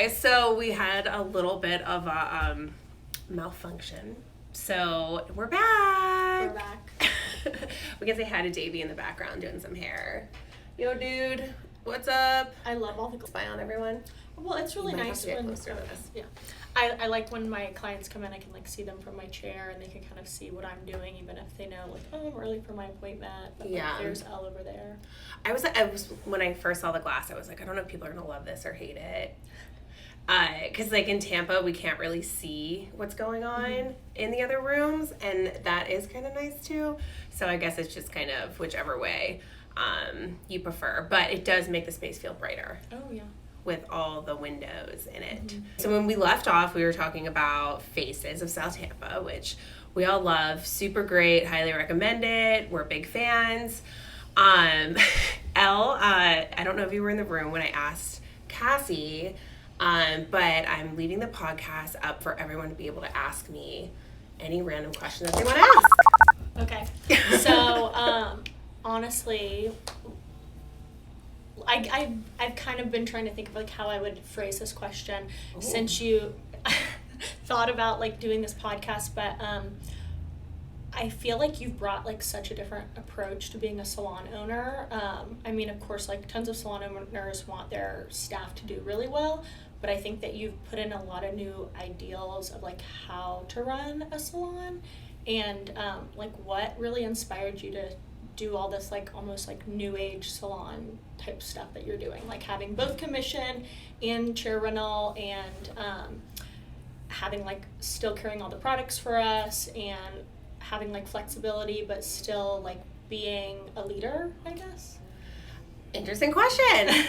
guys, so we had a little bit of a malfunction. So we're back. We can say hi to Davey in the background doing some hair. Yo, dude, what's up? I love all the spy on everyone. Well, it's really nice when yeah. I like when my clients come in, I can like see them from my chair and they can kind of see what I'm doing, even if they know like, oh, I'm early for my appointment. But, yeah. Like, there's Elle over there. I was when I first saw the glass, I was like, I don't know if people are gonna love this or hate it. Because like in Tampa, we can't really see what's going on in the other rooms, and that is kind of nice too. So I guess it's just kind of whichever way you prefer, but it does make the space feel brighter. Oh yeah. With all the windows in it. So when we left off, we were talking about Faces of South Tampa, which we all love. Super great, highly recommend it. We're big fans. Elle, I don't know if you were in the room when I asked Cassie, but I'm leaving the podcast up for everyone to be able to ask me any random question that they want to ask. Okay. So, honestly, I've kind of been trying to think of like how I would phrase this question since you thought about like doing this podcast, but I feel like you've brought like such a different approach to being a salon owner. I mean, of course, like tons of salon owners want their staff to do really well, but I think that you've put in a lot of new ideals of like how to run a salon, and like what really inspired you to do all this like almost like new age salon type stuff that you're doing, like having both commission and chair rental, and having like still carrying all the products for us and having like flexibility but still like being a leader, I guess. Interesting question.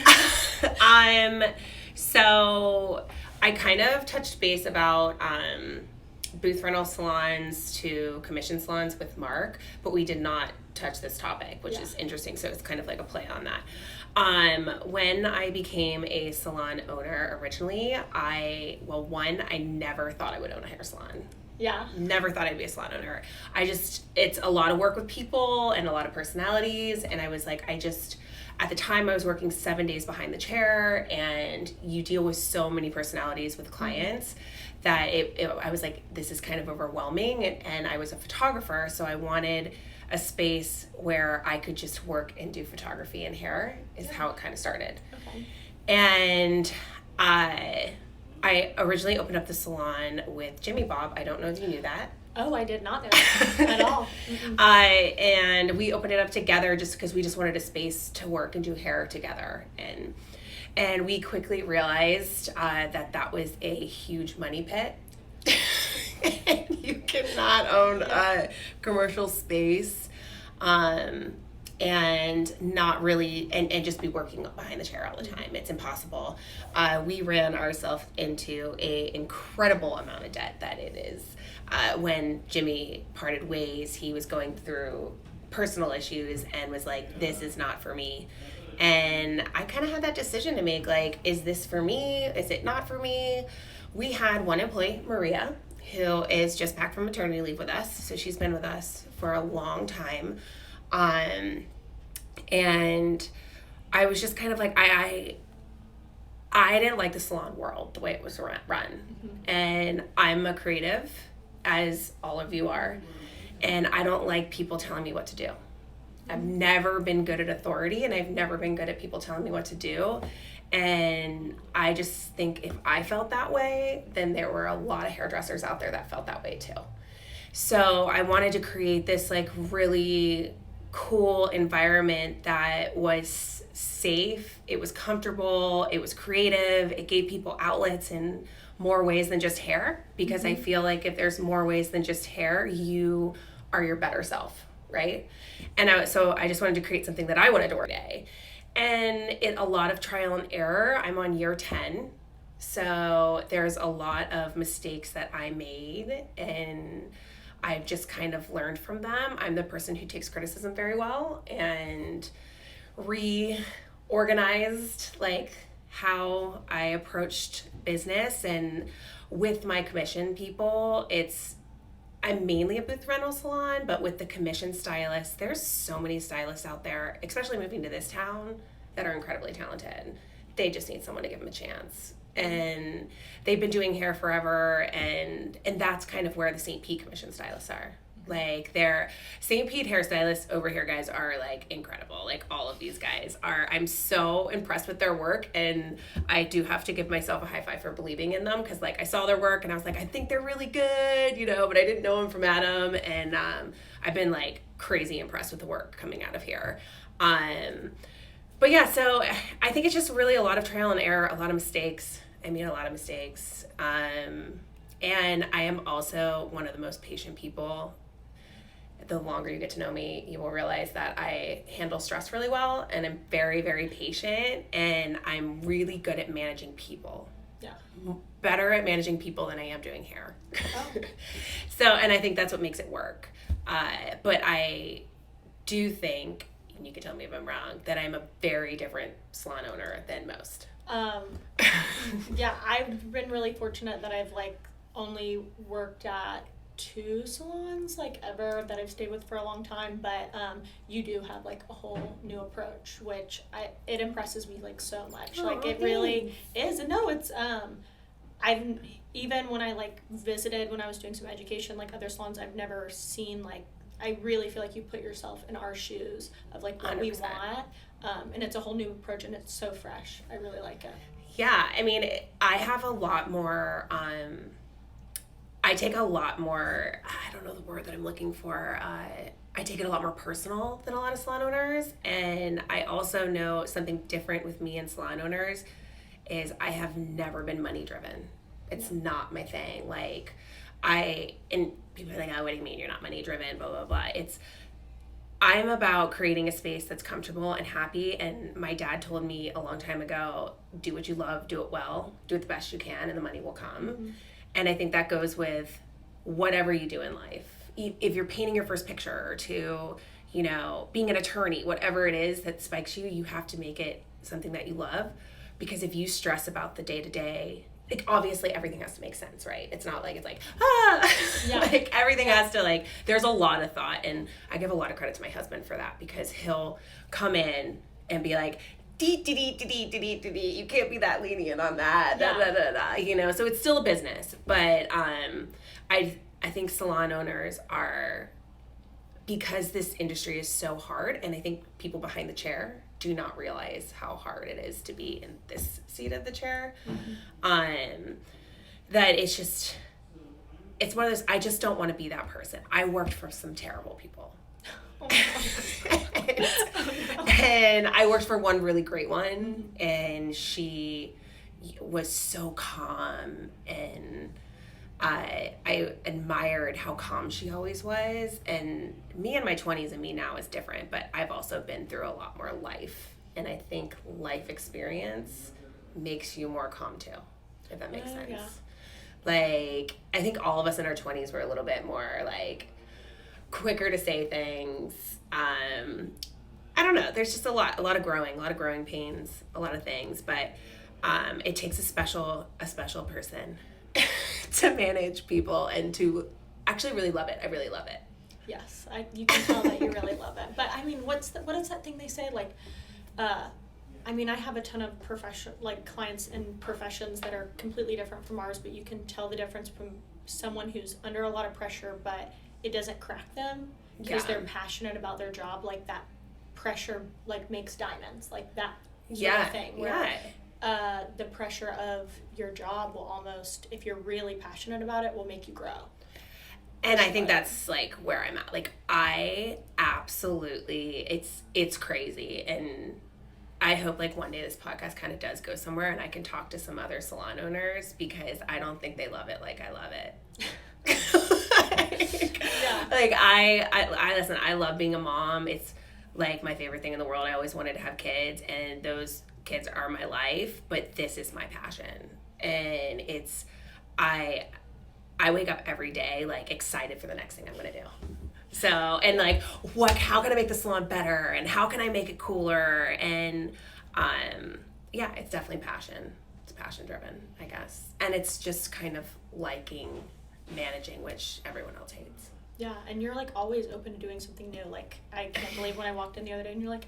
So I kind of touched base about booth rental salons to commission salons with Mark, but we did not touch this topic, which is interesting. So it's kind of like a play on that. When I became a salon owner originally, I never thought I would own a hair salon. Yeah. Never thought I'd be a salon owner. It's a lot of work with people and a lot of personalities. And I was like, at the time I was working 7 days behind the chair, and you deal with so many personalities with clients that I was like, this is kind of overwhelming. And I was a photographer, so I wanted a space where I could just work and do photography and hair is how it kind of started. Okay. And I originally opened up the salon with Jimmy Bob. I don't know if you knew that. Oh, I did not know that at all. And we opened it up together just because we just wanted a space to work and do hair together. And we quickly realized that was a huge money pit. And you cannot own a commercial space and not really, and just be working behind the chair all the time. It's impossible. We ran ourselves into an incredible amount of debt that it is. When Jimmy parted ways, he was going through personal issues and was like, this is not for me. And I kind of had that decision to make, like, is this for me? Is it not for me? We had one employee, Maria, who is just back from maternity leave with us. So she's been with us for a long time. And I was just kind of like, I didn't like the salon world, the way it was run. And I'm a creative, as all of you are. And I don't like people telling me what to do. I've never been good at authority, and I've never been good at people telling me what to do. And I just think if I felt that way, then there were a lot of hairdressers out there that felt that way too. So I wanted to create this like really cool environment that was safe, it was comfortable, it was creative, it gave people outlets in more ways than just hair, because I feel like if there's more ways than just hair, you are your better self, right? And so I just wanted to create something that I wanted to work today. And a lot of trial and error. I'm on year 10, so there's a lot of mistakes that I made, and I've just kind of learned from them. I'm the person who takes criticism very well, and reorganized like how I approached business. And with my commission people, I'm mainly a booth rental salon, but with the commission stylists, there's so many stylists out there, especially moving to this town, that are incredibly talented. They just need someone to give them a chance. and they've been doing hair forever, and that's kind of where the St. Pete commission stylists are. Like, they're St. Pete hairstylists over here, guys, are like incredible. Like, all of these guys are, I'm so impressed with their work, and I do have to give myself a high five for believing in them, because like I saw their work and I was like, I think they're really good, you know, but I didn't know them from Adam, and I've been like crazy impressed with the work coming out of here. But yeah, so I think it's just really a lot of trial and error, a lot of mistakes. I made a lot of mistakes. And I am also one of the most patient people. The longer you get to know me, you will realize that I handle stress really well, and I'm very, very patient, and I'm really good at managing people. Yeah. Better at managing people than I am doing hair. Oh. So, and I think that's what makes it work. But I do think, and you can tell me if I'm wrong, that I'm a very different salon owner than most. Yeah, I've been really fortunate that I've like only worked at 2 salons like ever that I've stayed with for a long time, but you do have like a whole new approach, which it impresses me like so much. Oh, like it really is. And no, it's I've even when I like visited when I was doing some education like other salons, I've never seen like, I really feel like you put yourself in our shoes of like what 100%. We want, and it's a whole new approach, and it's so fresh. I really like it. Yeah, I mean, I have a lot more, I take a lot more, I don't know the word that I'm looking for, I take it a lot more personal than a lot of salon owners, and I also know something different with me and salon owners is I have never been money driven. It's not my thing. Like, and people are like, oh, what do you mean you're not money driven, blah, blah, blah. I'm about creating a space that's comfortable and happy, and my dad told me a long time ago, do what you love, do it well, do it the best you can, and the money will come. Mm-hmm. And I think that goes with whatever you do in life. If you're painting your first picture, or to, you know, being an attorney, whatever it is that spikes you, you have to make it something that you love, because if you stress about the day-to-day, like, obviously everything has to make sense, right? It's not like, it's like, yeah. Like, everything has to, like, there's a lot of thought, and I give a lot of credit to my husband for that, because he'll come in and be like, you can't be that lenient on that, you know, so it's still a business, but I think salon owners are, because this industry is so hard, and I think people behind the chair do not realize how hard it is to be in this seat of the chair. Mm-hmm. That it's one of those, I just don't want to be that person. I worked for some terrible people. Oh and I worked for one really great one, and she was so calm, and I admired how calm she always was. And me in my 20s and me now is different, but I've also been through a lot more life, and I think life experience makes you more calm too, if that makes sense. Yeah. Like, I think all of us in our 20s were a little bit more like quicker to say things. I don't know, there's just a lot of growing pains, a lot of things, but it takes a special person to manage people and to actually really love it. I really love it. Yes, you can tell that you really love it. But I mean, what is that thing they say? Like, I mean, I have a ton of clients in professions that are completely different from ours, but you can tell the difference from someone who's under a lot of pressure, but it doesn't crack them because they're passionate about their job. Like, that pressure like makes diamonds, like that sort of thing. Where, the pressure of your job will almost, if you're really passionate about it, will make you grow. And I think that's like where I'm at. Like, I absolutely, it's crazy. And I hope like one day this podcast kind of does go somewhere and I can talk to some other salon owners, because I don't think they love it like I love it. Like, I listen, I love being a mom. It's like my favorite thing in the world. I always wanted to have kids, and those kids are my life, but this is my passion. And it's, I wake up every day like excited for the next thing I'm going to do. So, and like, how can I make the salon better, and how can I make it cooler? And yeah, it's definitely passion. It's passion driven, I guess. And it's just kind of liking managing, which everyone else hates. Yeah, and you're like always open to doing something new. Like, I can't believe when I walked in the other day and you're like,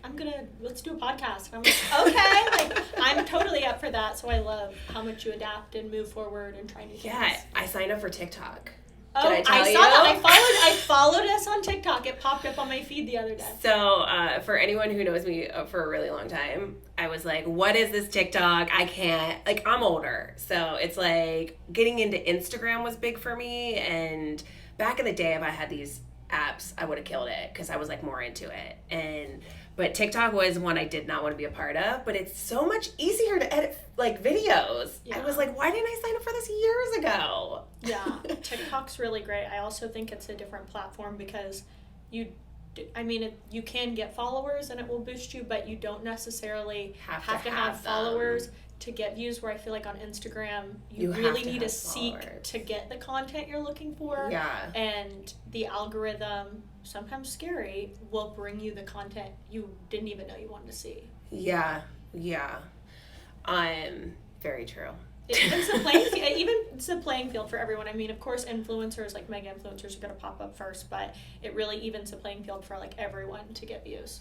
let's do a podcast. And I'm like, okay, like I'm totally up for that. So I love how much you adapt and move forward and try new things. Yeah, I signed up for TikTok. Oh, Did I tell you? saw that. I followed us on TikTok. It popped up on my feed the other day. So, for anyone who knows me for a really long time, I was like, what is this TikTok? I can't, like, I'm older. So it's like getting into Instagram was big for me. And back in the day, if I had these apps, I would have killed it because I was like more into it. But TikTok was one I did not want to be a part of, but it's so much easier to edit like videos. Yeah. I was like, why didn't I sign up for this years ago? Yeah, TikTok's really great. I also think it's a different platform because you can get followers and it will boost you, but you don't necessarily have to have followers to get views, where I feel like on Instagram, you really need to seek to get the content you're looking for. Yeah. And the algorithm, sometimes scary, will bring you the content you didn't even know you wanted to see. Yeah. Very true. It's a playing field for everyone. I mean, of course, influencers, like mega influencers, are going to pop up first, but it really evens the playing field for like everyone to get views.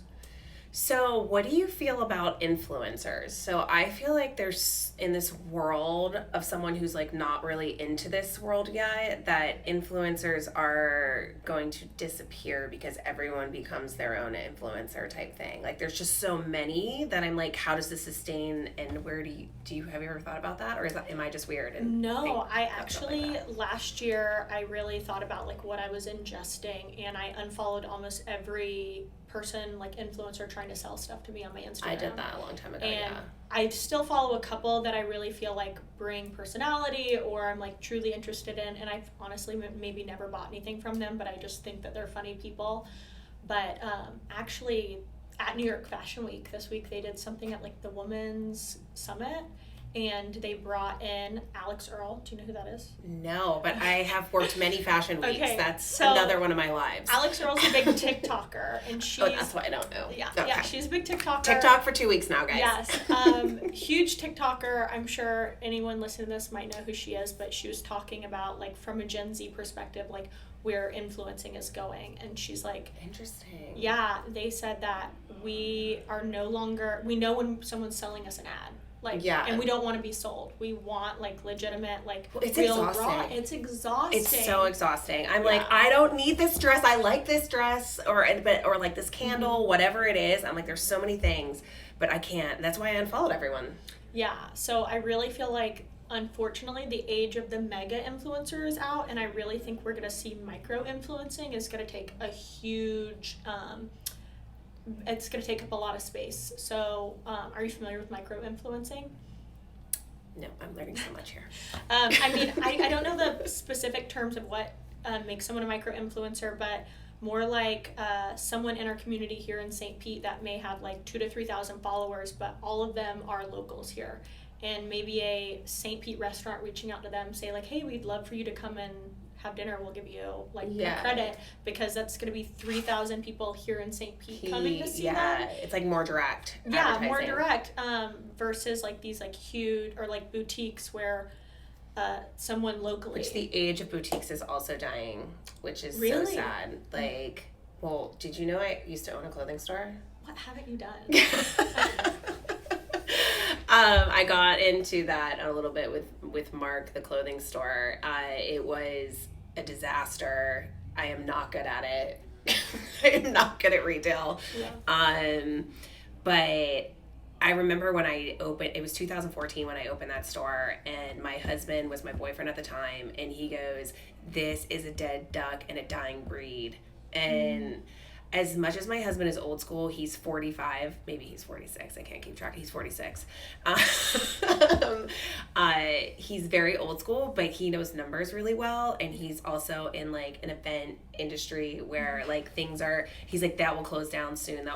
So what do you feel about influencers? So I feel like there's, in this world of someone who's like not really into this world yet, that influencers are going to disappear because everyone becomes their own influencer type thing. Like there's just so many that I'm like, how does this sustain, and where have you ever thought about that? Or am I just weird? No, I actually, last year, I really thought about like what I was ingesting, and I unfollowed almost every person, like influencer, trying to sell stuff to me on my Instagram. I did that a long time ago, and I still follow a couple that I really feel like bring personality or I'm like truly interested in, and I've honestly maybe never bought anything from them, but I just think that they're funny people. But actually at New York Fashion Week this week, they did something at like the Women's Summit, and they brought in Alex Earl. Do you know who that is? No, but I have worked many fashion weeks. Okay, that's another one of my lives. Alex Earl's a big TikToker, and she's... Oh, that's why I don't know. Yeah, okay. Yeah, she's a big TikToker. TikTok for 2 weeks now, guys. Yes. Huge TikToker. I'm sure anyone listening to this might know who she is, but she was talking about, like, from a Gen Z perspective, like, where influencing is going. And she's like... Interesting. Yeah, they said that we know when someone's selling us an ad. Like, yeah. And we don't want to be sold. We want, like, legitimate, like, it's real exhausting. Raw. It's exhausting. It's so exhausting. I'm like, I don't need this dress. I like this dress or like this candle, whatever it is. I'm like, there's so many things, but I can't. That's why I unfollowed everyone. Yeah. So I really feel like, unfortunately, the age of the mega influencer is out, and I really think we're going to see micro influencing is going to take a huge... it's going to take up a lot of space. So, are you familiar with micro-influencing? No, I'm learning so much here. I mean, I don't know the specific terms of what makes someone a micro-influencer, but more like someone in our community here in St. Pete that may have like 2,000 to 3,000 followers, but all of them are locals here. And maybe a St. Pete restaurant reaching out to them, say like, hey, we'd love for you to come and have dinner, we'll give you like credit, because that's going to be 3,000 people here in St. Pete coming to see them. It's like more direct. Yeah, more direct versus like these like huge or like boutiques where someone locally. Which the age of boutiques is also dying, which is really? So sad. Like, well, did you know I used to own a clothing store? What haven't you done? I got into that a little bit with Mark, the clothing store. It was a disaster. I am not good at it. I am not good at retail. Yeah. But I remember when I opened, it was 2014 when I opened that store, and my husband was my boyfriend at the time, and he goes, "This is a dead duck and a dying breed." And as much as my husband is old school, he's 45, maybe he's 46, I can't keep track, he's 46. He's very old school, but he knows numbers really well, and he's also in like an event industry where like things are, he's like, that will close down soon,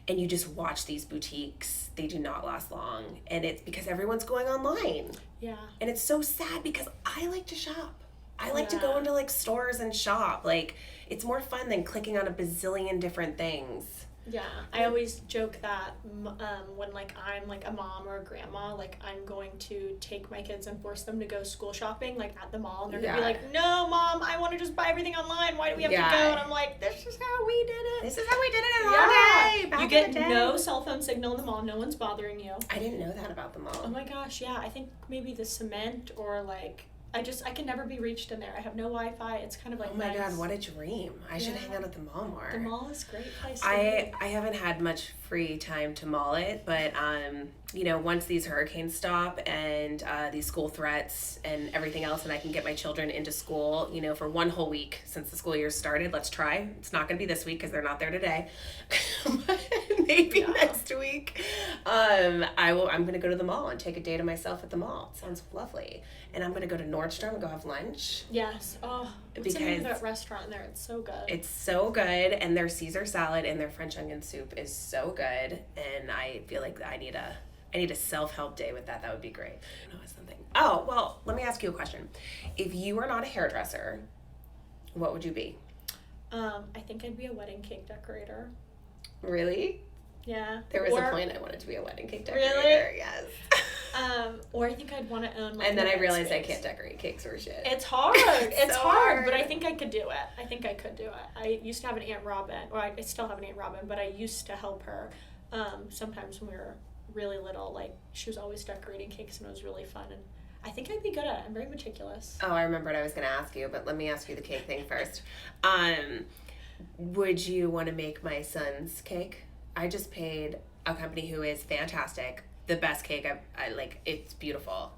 and you just watch these boutiques, they do not last long, and it's because everyone's going online. Yeah. And it's so sad because I like to shop. I like to go into like stores and shop. Like, it's more fun than clicking on a bazillion different things. Yeah, I always joke that when like I'm like a mom or a grandma, like I'm going to take my kids and force them to go school shopping like at the mall, and they're gonna be like, "No, Mom, I want to just buy everything online. Why do we have to go?" And I'm like, "This is how we did it. This is how we did it in our day. Back You get in the day. no cell phone signal in the mall. No one's bothering you." I didn't know that about the mall. Oh my gosh, yeah. I think maybe the cement or like I can never be reached in there. I have no Wi-Fi. It's kind of like oh my nice. God, what a dream. I should hang out at the mall more. The mall is a great place to I haven't had much free time to mall it, but once these hurricanes stop and these school threats and everything else, and I can get my children into school, for one whole week since the school year started. Let's try. It's not going to be this week because they're not there today. But maybe next week. I'm going to go to the mall and take a day to myself at the mall. It sounds lovely. And I'm going to go to Nordstrom and go have lunch. Yes. Oh, what's the name of that restaurant there? It's so good. It's so good, and their Caesar salad and their French onion soup is so good, and I feel like I need a self-help day with that. That would be great. I don't know something. Oh, well, let me ask you a question. If you were not a hairdresser, what would you be? I think I'd be a wedding cake decorator. Really? Yeah. There was a point I wanted to be a wedding cake decorator. Really? Yes. Or I think I'd want to own like and then I realized I can't decorate cakes or shit. It's hard. It's so hard, but I think I could do it. I used to have an Aunt Robin, or I still have an Aunt Robin, but I used to help her sometimes when we were really little. Like, she was always decorating cakes, and it was really fun. And I think I'd be good at it. I'm very meticulous. Oh, I remember what I was going to ask you, but let me ask you the cake thing first. Would you want to make my son's cake? I just paid a company who is fantastic, the best cake. I like. It's beautiful.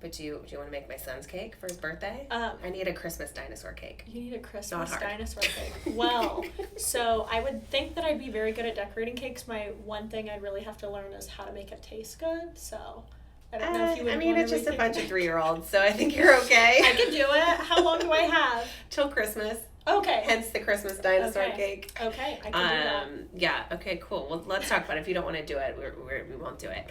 But do you want to make my son's cake for his birthday? I need a Christmas dinosaur cake. You need a Christmas dinosaur cake. Well, so I would think that I'd be very good at decorating cakes. My one thing I'd really have to learn is how to make it taste good. So I don't know if you would. It's just a bunch of 3-year-olds, so I think you're okay. I can do it. How long do I have? Till Christmas. Okay. Hence the Christmas dinosaur cake. Okay, I can do that. Yeah, okay, cool. Well, let's talk about it. If you don't want to do it, we won't do it.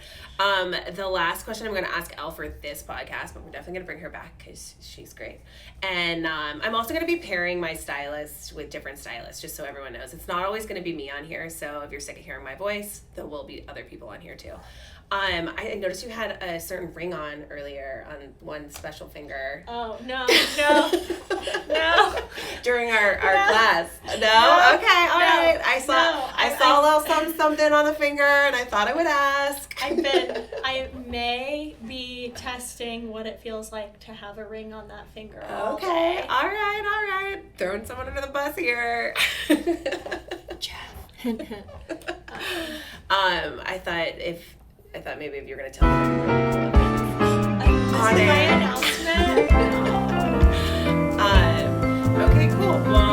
The last question I'm going to ask Elle for this podcast, but we're definitely going to bring her back because she's great. And I'm also going to be pairing my stylist with different stylists, just so everyone knows. It's not always going to be me on here, so if you're sick of hearing my voice, there will be other people on here too. I noticed you had a certain ring on earlier on one special finger. Oh, no. During our class. No? Okay, all right. I saw a little something on the finger, and I thought I would ask. I may be testing what it feels like to have a ring on that finger. Okay, all right. Throwing someone under the bus here. I thought maybe if you were going to tell me something really cool This is my announcement. Okay, cool. Well,